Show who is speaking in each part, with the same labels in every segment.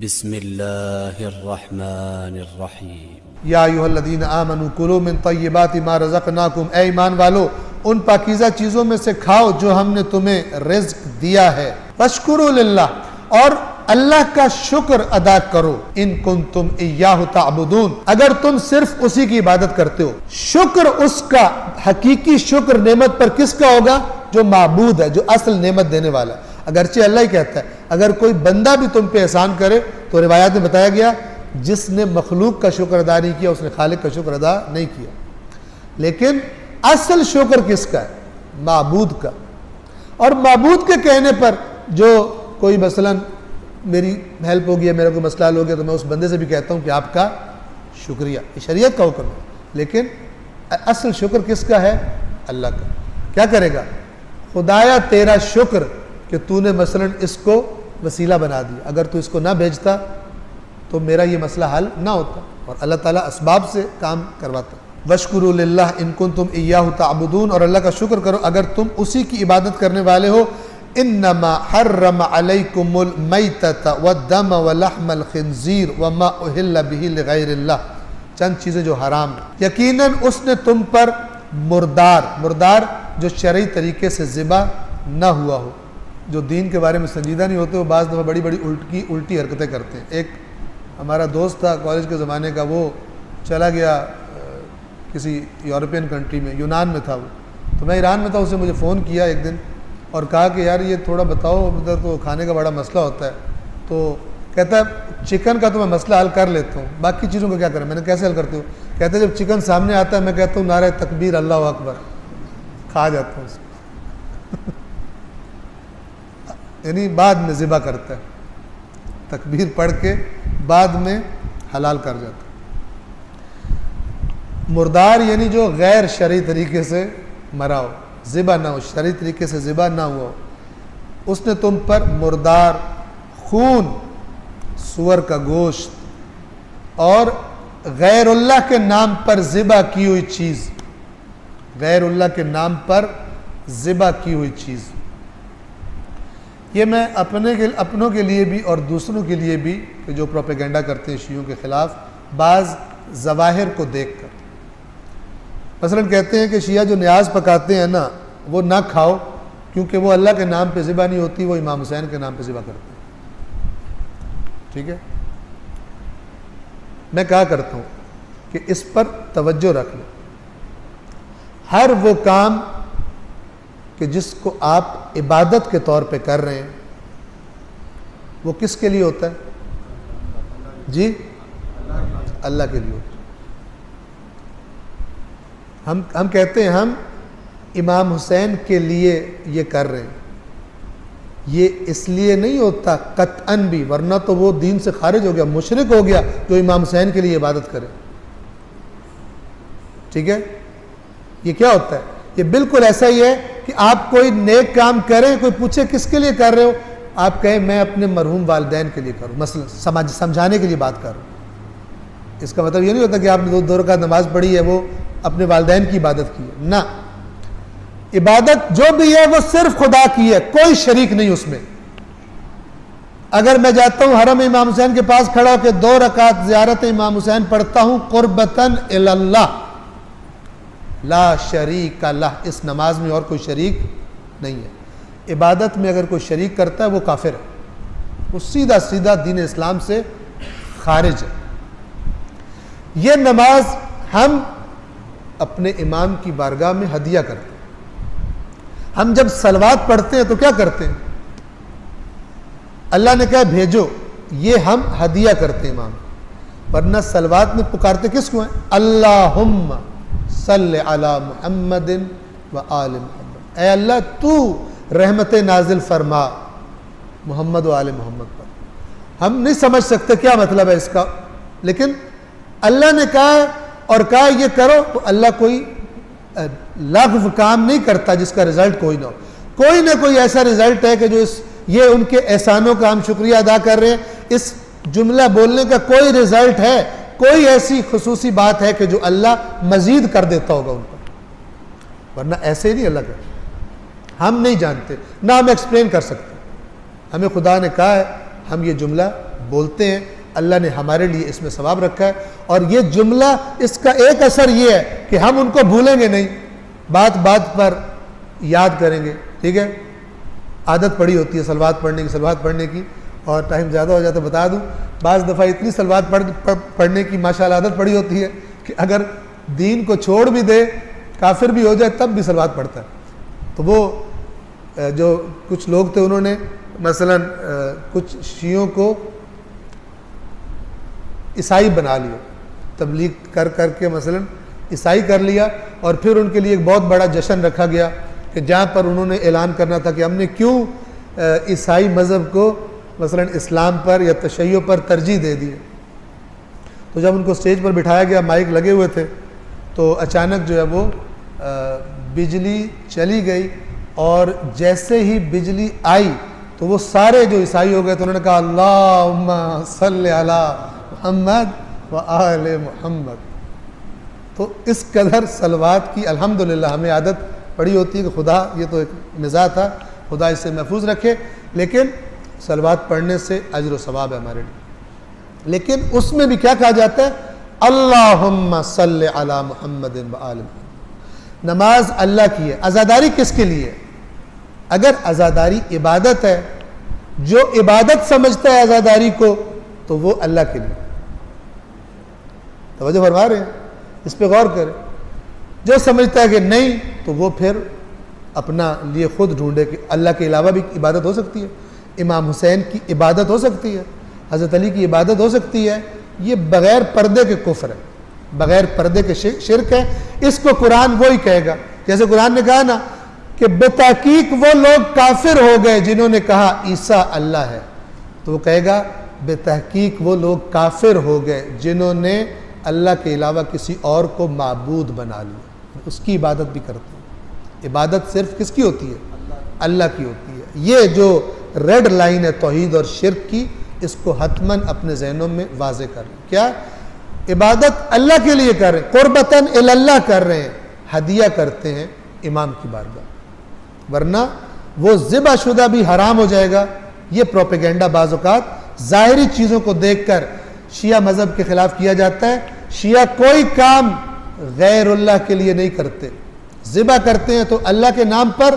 Speaker 1: بسم اللہ الرحمن الرحیم
Speaker 2: یا ایھا الذین آمنوا کلوا من طیبات ما رزقناکم، اے ایمان والو ان پاکیزہ چیزوں میں سے کھاؤ جو ہم نے تمہیں رزق دیا ہے، واشکروا للہ، اور اللہ کا شکر ادا کرو، ان کنتم ایاہ تعبدون، اگر تم صرف اسی کی عبادت کرتے ہو۔ شکر اس کا حقیقی شکر نعمت پر کس کا ہوگا؟ جو معبود ہے، جو اصل نعمت دینے والا ہے۔ اگرچہ اللہ ہی کہتا ہے اگر کوئی بندہ بھی تم پہ احسان کرے تو روایات میں بتایا گیا جس نے مخلوق کا شکر ادا نہیں کیا اس نے خالق کا شکر ادا نہیں کیا۔ لیکن اصل شکر کس کا ہے؟ معبود کا۔ اور معبود کے کہنے پر جو کوئی مثلا میری ہیلپ ہو گیا، میرا کوئی مسئلہ حل ہو گیا تو میں اس بندے سے بھی کہتا ہوں کہ آپ کا شکریہ، یہ شریعت کا حکم ہے۔ لیکن اصل شکر کس کا ہے؟ اللہ کا۔ کیا کرے گا؟ خدایا تیرا شکر کہ تو نے مثلا اس کو وسیلہ بنا دیا، اگر تو اس کو نہ بھیجتا تو میرا یہ مسئلہ حل نہ ہوتا، اور اللہ تعالیٰ اسباب سے کام کرواتا۔ واشکروا للہ ان کنتم ایاہ تعبدون، اور اللہ کا شکر کرو اگر تم اسی کی عبادت کرنے والے ہو۔ انما حرم علیکم المیتۃ والدم ولحم الخنزیر وما اہل بہ لغیر اللہ، چند چیزیں جو حرام ہیں۔ یقیناً اس نے تم پر مردار جو شرعی طریقے سے ذبح نہ ہوا ہو، جو دین کے بارے میں سنجیدہ نہیں ہوتے، وہ بعض دفعہ بڑی الٹی حرکتیں کرتے ہیں۔ ایک ہمارا دوست تھا کالج کے زمانے کا، وہ چلا گیا کسی یورپین کنٹری میں، یونان میں تھا وہ، تو میں ایران میں تھا، اس نے مجھے فون کیا ایک دن اور کہا کہ یار یہ تھوڑا بتاؤ، ادھر تو کھانے کا بڑا مسئلہ ہوتا ہے۔ تو کہتا ہے چکن کا تو میں مسئلہ حل کر لیتا ہوں، باقی چیزوں کا کیا کریں؟ میں نے کیسے حل کرتے ہو؟ کہتے ہیں جب چکن سامنے آتا ہے میں کہتا ہوں نعرہ تکبیر اللہ اکبر، کھا جاتا ہوں اس کو یعنی بعد میں ذبح کرتا ہے، تکبیر پڑھ کے بعد میں حلال کر جاتا ہے۔ مردار یعنی جو غیر شرعی طریقے سے مرا ہو، ذبح نہ ہو، شرعی طریقے سے ذبح نہ ہوا ہو، اس نے تم پر مردار، خون، سور کا گوشت اور غیر اللہ کے نام پر ذبح کی ہوئی چیز، غیر اللہ کے نام پر ذبح کی ہوئی چیز، یہ میں اپنوں کے لیے بھی اور دوسروں کے لیے بھی کہ جو پروپیگنڈا کرتے ہیں شیعوں کے خلاف، بعض ظواہر کو دیکھ کر، مثلا کہتے ہیں کہ شیعہ جو نیاز پکاتے ہیں نا وہ نہ کھاؤ کیونکہ وہ اللہ کے نام پہ ذبح نہیں ہوتی، وہ امام حسین کے نام پہ ذبح کرتے ہیں۔ ٹھیک ہے، میں کہا کرتا ہوں کہ اس پر توجہ رکھ لیں۔ ہر وہ کام کہ جس کو آپ عبادت کے طور پہ کر رہے ہیں وہ کس کے لیے ہوتا ہے؟ جی اللہ کے لیے ہوتا ہے۔ ہم کہتے ہیں ہم امام حسین کے لیے یہ کر رہے ہیں، یہ اس لیے نہیں ہوتا قطعاً بھی، ورنہ تو وہ دین سے خارج ہو گیا، مشرک ہو گیا جو امام حسین کے لیے عبادت کرے۔ ٹھیک ہے، یہ کیا ہوتا ہے؟ یہ بالکل ایسا ہی ہے کہ آپ کوئی نیک کام کریں، کوئی پوچھے کس کے لیے کر رہے ہو، آپ کہیں میں اپنے مرحوم والدین کے لیے کروں، مثلا سمجھانے کے لیے بات کر رہا ہوں۔ اس کا مطلب یہ نہیں ہوتا کہ آپ نے دو رکعت نماز پڑھی ہے وہ اپنے والدین کی عبادت کی ہے، نہ، عبادت جو بھی ہے وہ صرف خدا کی ہے، کوئی شریک نہیں اس میں۔ اگر میں جاتا ہوں حرم امام حسین کے پاس کھڑا ہو کے 2 رکعت زیارت امام حسین پڑھتا ہوں قربتاً الی اللہ لا شریک لہ، اس نماز میں اور کوئی شریک نہیں ہے۔ عبادت میں اگر کوئی شریک کرتا ہے وہ کافر ہے، وہ سیدھا دین اسلام سے خارج ہے۔ یہ نماز ہم اپنے امام کی بارگاہ میں ہدیہ کرتے ہیں۔ ہم جب صلوات پڑھتے ہیں تو کیا کرتے ہیں؟ اللہ نے کہا بھیجو، یہ ہم ہدیہ کرتے ہیں امام، ورنہ صلوات میں پکارتے کس کو ہیں؟ اللہم صلی علی محمد و آل محمد، اے اللہ تو رحمت نازل فرما محمد و آل محمد پر۔ ہم نہیں سمجھ سکتے کیا مطلب ہے اس کا، لیکن اللہ نے کہا اور کہا یہ کرو، تو اللہ کوئی لغو کام نہیں کرتا جس کا رزلٹ کوئی نہ ہو۔ کوئی نہ کوئی ایسا رزلٹ ہے کہ جو یہ ان کے احسانوں کا ہم شکریہ ادا کر رہے ہیں، اس جملہ بولنے کا کوئی رزلٹ ہے، کوئی ایسی خصوصی بات ہے کہ جو اللہ مزید کر دیتا ہوگا ان پر، ورنہ ایسے ہی نہیں اللہ کرتا۔ ہم نہیں جانتے، نہ ہم ایکسپلین کر سکتے۔ ہمیں خدا نے کہا ہے ہم یہ جملہ بولتے ہیں اللہ نے ہمارے لیے اس میں ثواب رکھا ہے. اور یہ جملہ اس کا ایک اثر یہ ہے کہ ہم ان کو بھولیں گے نہیں, بات بات پر یاد کریں گے. ٹھیک ہے, عادت پڑی ہوتی ہے صلوات پڑھنے کی, اور ٹائم زیادہ ہو جاتا ہے بتا دوں, بعض دفعہ اتنی صلوات پڑھنے کی ماشاءاللہ عادت پڑی ہوتی ہے کہ اگر دین کو چھوڑ بھی دے, کافر بھی ہو جائے, تب بھی صلوات پڑھتا ہے. تو وہ جو کچھ لوگ تھے انہوں نے مثلا کچھ شیعوں کو عیسائی بنا لیا, تبلیغ کر کے مثلا عیسائی کر لیا, اور پھر ان کے لیے ایک بہت بڑا جشن رکھا گیا کہ جہاں پر انہوں نے اعلان کرنا تھا کہ ہم نے کیوں عیسائی مذہب کو مثلا اسلام پر یا تشیع پر ترجیح دے دی. تو جب ان کو اسٹیج پر بٹھایا گیا, مائک لگے ہوئے تھے, تو اچانک جو ہے وہ بجلی چلی گئی, اور جیسے ہی بجلی آئی تو وہ سارے جو عیسائی ہو گئے تو انہوں نے کہا اللہم صلی علی محمد و آل محمد. تو اس قدر صلوات کی الحمدللہ ہمیں عادت پڑی ہوتی ہے کہ خدا, یہ تو ایک مزاح تھا, خدا اس سے محفوظ رکھے, لیکن صلوات پڑھنے سے اجر و ثواب ہے ہمارے لیے. لیکن اس میں بھی کیا کہا جاتا ہے, اللہم صلی علی محمد و آل محمد. نماز اللہ کی ہے, عزاداری کس کے لیے؟ اگر عزاداری عبادت ہے, جو عبادت سمجھتا ہے عزاداری کو, تو وہ اللہ کے لیے. توجہ فرما رہے ہیں, اس پہ غور کریں. جو سمجھتا ہے کہ نہیں, تو وہ پھر اپنا لیے خود ڈھونڈے کہ اللہ کے علاوہ بھی عبادت ہو سکتی ہے. امام حسین کی عبادت ہو سکتی ہے, حضرت علی کی عبادت ہو سکتی ہے. یہ بغیر پردے کے کفر ہے, بغیر پردے کے شرک ہے. اس کو قرآن وہی کہے گا, جیسے قرآن نے کہا نا کہ بتحقیق وہ لوگ کافر ہو گئے جنہوں نے کہا عیسیٰ اللہ ہے, تو وہ کہے گا بتحقیق وہ لوگ کافر ہو گئے جنہوں نے اللہ کے علاوہ کسی اور کو معبود بنا لیا, اس کی عبادت بھی کرتے ہیں. عبادت صرف کس کی ہوتی ہے؟ اللہ کی ہوتی ہے. یہ جو ریڈ لائن ہے توحید اور شرک کی, اس کو حتماً اپنے ذہنوں میں واضح کر لیں. کیا عبادت اللہ کے لیے کر رہے ہیں, قربتاً اللہ کر رہے ہیں, ہدیہ کرتے ہیں امام کی بارگاہ, ورنہ وہ ذبح شدہ بھی حرام ہو جائے گا. یہ پروپیگنڈا بعض اوقات ظاہری چیزوں کو دیکھ کر شیعہ مذہب کے خلاف کیا جاتا ہے. شیعہ کوئی کام غیر اللہ کے لیے نہیں کرتے, ذبح کرتے ہیں تو اللہ کے نام پر,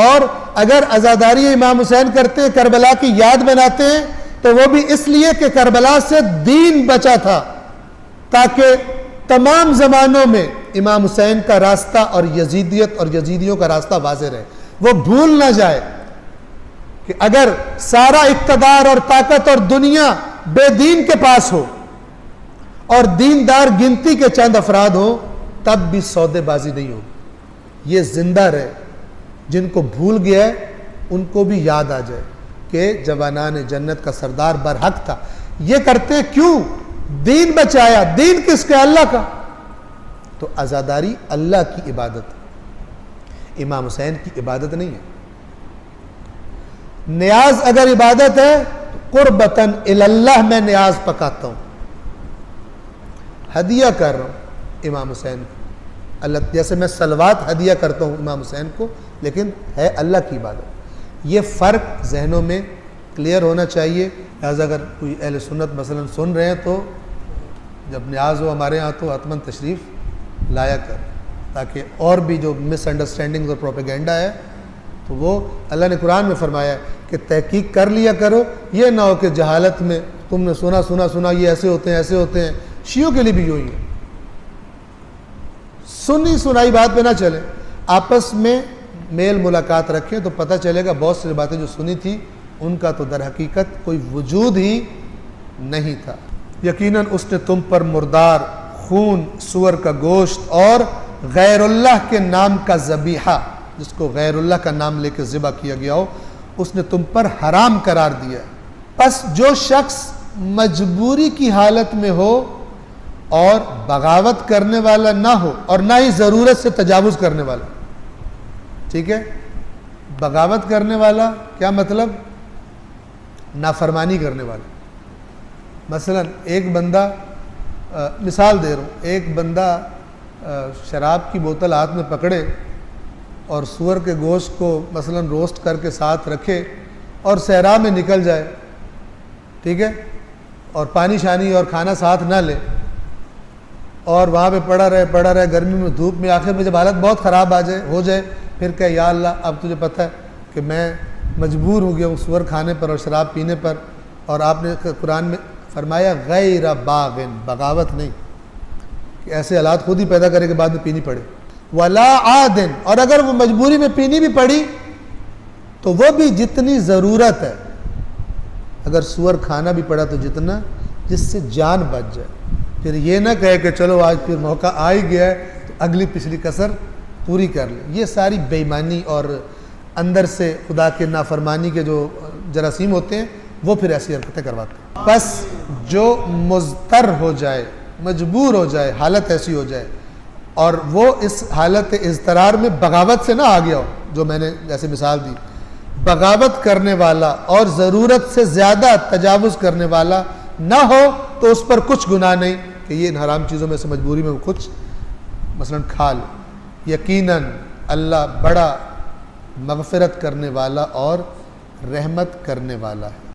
Speaker 2: اور اگر عزاداری امام حسین کرتے ہیں, کربلا کی یاد بناتے ہیں, تو وہ بھی اس لیے کہ کربلا سے دین بچا تھا, تاکہ تمام زمانوں میں امام حسین کا راستہ اور یزیدیت اور یزیدیوں کا راستہ واضح رہے. وہ بھول نہ جائے کہ اگر سارا اقتدار اور طاقت اور دنیا بے دین کے پاس ہو اور دیندار گنتی کے چند افراد ہوں, تب بھی سودے بازی نہیں ہوگی. یہ زندہ رہے. جن کو بھول گیا ہے ان کو بھی یاد آ جائے کہ جوانان جنت کا سردار برحق تھا. یہ کرتے کیوں؟ دین بچایا. دین کس کا؟ اللہ کا. تو عزاداری اللہ کی عبادت ہے, امام حسین کی عبادت نہیں ہے. نیاز اگر عبادت ہے تو قربتاً اللہ میں نیاز پکاتا ہوں, ہدیہ کر رہا ہوں امام حسین کو. اللہ جیسے میں صلوات ہدیہ کرتا ہوں امام حسین کو, لیکن ہے اللہ کی عبادت. یہ فرق ذہنوں میں کلیئر ہونا چاہیے. لہٰذا اگر کوئی اہل سنت مثلا سن رہے ہیں تو جب نیاز ہو ہمارے ہاں تو حتماً تشریف لایا کر, تاکہ اور بھی جو مس انڈرسٹینڈنگ اور پروپیگنڈا ہے تو وہ اللہ نے قرآن میں فرمایا ہے کہ تحقیق کر لیا کرو. یہ نہ ہو کہ جہالت میں تم نے سنا یہ ایسے ہوتے ہیں. شیعوں کے لیے بھی یوں ہی ہے, سنی سنائی بات پہ نہ چلیں, آپس میں میل ملاقات رکھیں تو پتہ چلے گا بہت سی باتیں جو سنی تھی ان کا تو در حقیقت کوئی وجود ہی نہیں تھا. یقیناً اس نے تم پر مردار, خون, سور کا گوشت اور غیر اللہ کے نام کا ذبیحہ, جس کو غیر اللہ کا نام لے کے ذبح کیا گیا ہو, اس نے تم پر حرام قرار دیا. پس جو شخص مجبوری کی حالت میں ہو اور بغاوت کرنے والا نہ ہو, اور نہ ہی ضرورت سے تجاوز کرنے والا. ٹھیک ہے, بغاوت کرنے والا کیا مطلب؟ نافرمانی کرنے والا. مثلا ایک بندہ, مثال دے رہا ہوں, ایک بندہ شراب کی بوتل ہاتھ میں پکڑے اور سور کے گوشت کو مثلا روسٹ کر کے ساتھ رکھے اور صحرا میں نکل جائے, ٹھیک ہے، اور پانی شانی اور کھانا ساتھ نہ لے اور وہاں پہ پڑا رہے گرمی میں دھوپ میں، آخر میں جب حالت بہت خراب ہو جائے پھر کہ یا اللہ اب تجھے پتہ ہے کہ میں مجبور ہو گیا ہوں سور کھانے پر اور شراب پینے پر، اور آپ نے قرآن میں فرمایا غیر باغن، بغاوت نہیں کہ ایسے حالات خود ہی پیدا کرے کہ بعد میں پینی پڑے، ولا عادن، اور اگر وہ مجبوری میں پینی بھی پڑی تو وہ بھی جتنی ضرورت ہے، اگر سور کھانا بھی پڑا تو جتنا جس سے جان بچ جائے، پھر یہ نہ کہے کہ چلو آج پھر موقع آ ہی گیا ہے تو اگلی پچھلی کسر پوری کر لیں۔ یہ ساری بے ایمانی اور اندر سے خدا کے نافرمانی کے جو جراثیم ہوتے ہیں وہ پھر ایسی حرکتیں کرواتے ہیں۔ بس جو مضطر ہو جائے، مجبور ہو جائے، حالت ایسی ہو جائے اور وہ اس حالت اضطرار میں بغاوت سے نہ آ گیا ہو، جو میں نے جیسے مثال دی، بغاوت کرنے والا اور ضرورت سے زیادہ تجاوز کرنے والا نہ ہو تو اس پر کچھ گناہ نہیں کہ یہ ان حرام چیزوں میں سے مجبوری میں کچھ مثلا کھا لے۔ یقیناً اللہ بڑا مغفرت کرنے والا اور رحمت کرنے والا ہے۔